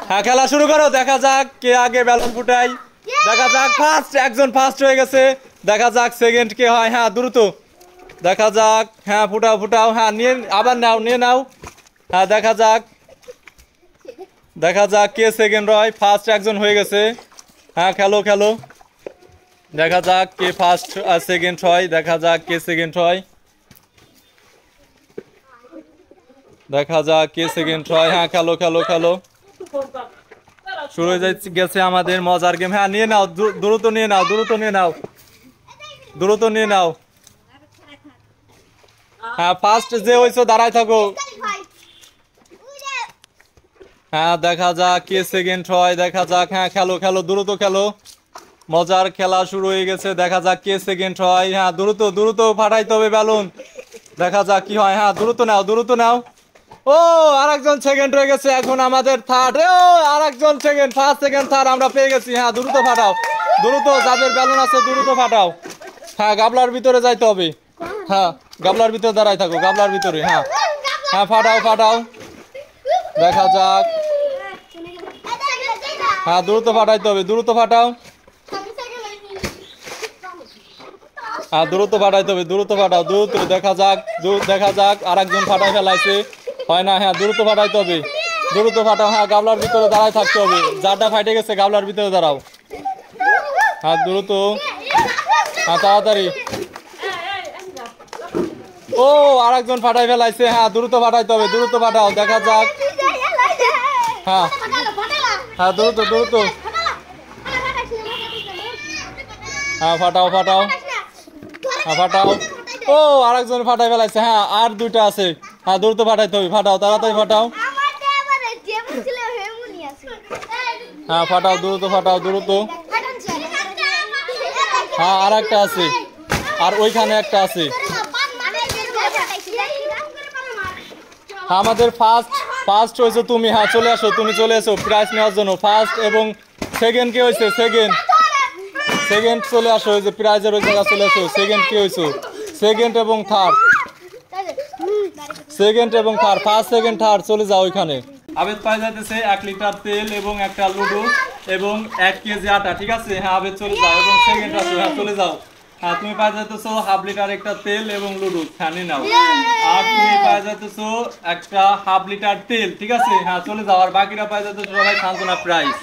হ্যাঁ খেলা শুরু করো, দেখা যাক কে আগে বেলুন ফুটাই। দেখা যাক ফার্স্ট, একজন ফার্স্ট হয়ে গেছে। দেখা যাক সেকেন্ড কে হয়। হ্যাঁ দ্রুত দেখা যাক। হ্যাঁ ফুটাও ফুটাও, হ্যাঁ নিয়ে আবার নাও, নিয়ে নাও। হ্যাঁ দেখা যাক, দেখা যাক কে সেকেন্ড হয়। ফার্স্ট একজন হয়ে গেছে। হ্যাঁ খেলো খেলো, দেখা যাক কে ফার্স্ট আর সেকেন্ড হয়। দেখা যাক কে সেকেন্ড হয়, দেখা যাক কে সেকেন্ড হয়। হ্যাঁ খেলো খেলো খেলো, শুরু হয়ে গেছে আমাদের মজার গেম। হ্যাঁ নিয়ে নাও, দ্রুত নিয়ে নাও, দ্রুত নিয়ে নাও, দ্রুত নিয়ে নাও। হ্যাঁ ফার্স্ট যে হয়েছে দাঁড়ায় থাকো। হ্যাঁ দেখা যাক কে সেকেন্ড হয়, দেখা যাক। হ্যাঁ খেলো খেলো, দ্রুত খেলো, মজার খেলা শুরু হয়ে গেছে। দেখা যাক কে সেকেন্ড হয়। হ্যাঁ দ্রুত দ্রুত ফাটাইতে হবে বেলুন, দেখা যাক কি হয়। হ্যাঁ দ্রুত নাও, দ্রুত নাও। ও আরেকজন সেকেন্ড হয়ে গেছে, এখন আমাদের থার্ড। ও আরেকজন সেকেন্ড, ফার্স্ট সেকেন্ড থার্ড আমরা পেয়ে গেছি। হ্যাঁ দ্রুত ফাটাও, দ্রুত যাদের বেলুন আছে দ্রুত ফাটাও। হ্যাঁ গাবলার ভিতরে যাইতে হবে। হ্যাঁ গাবলার ভিতরে দাঁড়াই থাকো, গাবলার ভিতরে। হ্যাঁ হ্যাঁ ফাটাও ফাটাও, দেখা যাক। হ্যাঁ দ্রুত ফাটাইতে হবে, দ্রুত ফাটাও। হ্যাঁ দ্রুত ফাটাইতে হবে, দ্রুত ফাটাও, দ্রুত। দেখা যাক, দেখা যাক আরেকজন ফাটাই ফেলাইছে, হয় না। হ্যাঁ দ্রুত ফাটাইতে হবে, দ্রুত ফাটাও। হ্যাঁ গাবলার ভিতরে দাঁড়ায় থাকতে হবে, যারটা ফাইটে গেছে গাবলার ভিতরে দাঁড়াও। হ্যাঁ দ্রুত, হ্যাঁ তাড়াতাড়ি। ও আরেকজন ফাটাই ফেলাইছে। হ্যাঁ দ্রুত ফাটাইতে হবে, দ্রুত ফাটাও, দেখা যাক। হ্যাঁ হ্যাঁ দ্রুত দ্রুত, হ্যাঁ ফাটাও ফাটাও, হ্যাঁ ফাটাও। ও আরেকজন ফাটাই ফেলাইছে। হ্যাঁ আর দুইটা আছে। হ্যাঁ দ্রুত ফাটাইতে হবে, ফাটাও তাড়াতাড়ি ফাটাও। হ্যাঁ ফাটাও, দ্রুত ফাটাও, দ্রুত। হ্যাঁ আর একটা আছে, আর ওইখানে একটা আছে। আমাদের ফার্স্ট হয়েছে তুমি। হ্যাঁ চলে আসো, তুমি চলে আসো প্রাইজ নেওয়ার জন্য। ফার্স্ট এবং সেকেন্ড কে হয়েছে? সেকেন্ড চলে আসো, ওই যে প্রাইজের ওই জায়গা চলে আসো। সেকেন্ড কি হয়েছে? সেকেন্ড এবং থার্ড, সেকেন্ড এবং থার্ড, ফার্স্ট সেকেন্ড থার্ড চলে যাও ওইখানে। আবেদ পাই যাইতেছে 1 লিটার তেল এবং একটা লুডো এবং 1 কেজি আটা, ঠিক আছে? হ্যাঁ আবেদ চলে যাও, এবং সেকেন্ড আসো। হ্যাঁ চলে যাও। হ্যাঁ তুমি পাই যাইতেছো 1/2 লিটার একটা তেল এবং লুডো, হ্যাঁ নিয়ে নাও। আর তুমি পাই যাইতেছো একটা 1/2 লিটার তেল, ঠিক আছে? হ্যাঁ চলে যাও। আর বাকিরা পাই যাইতেছো সবাই সান্ত্বনা প্রাইজ।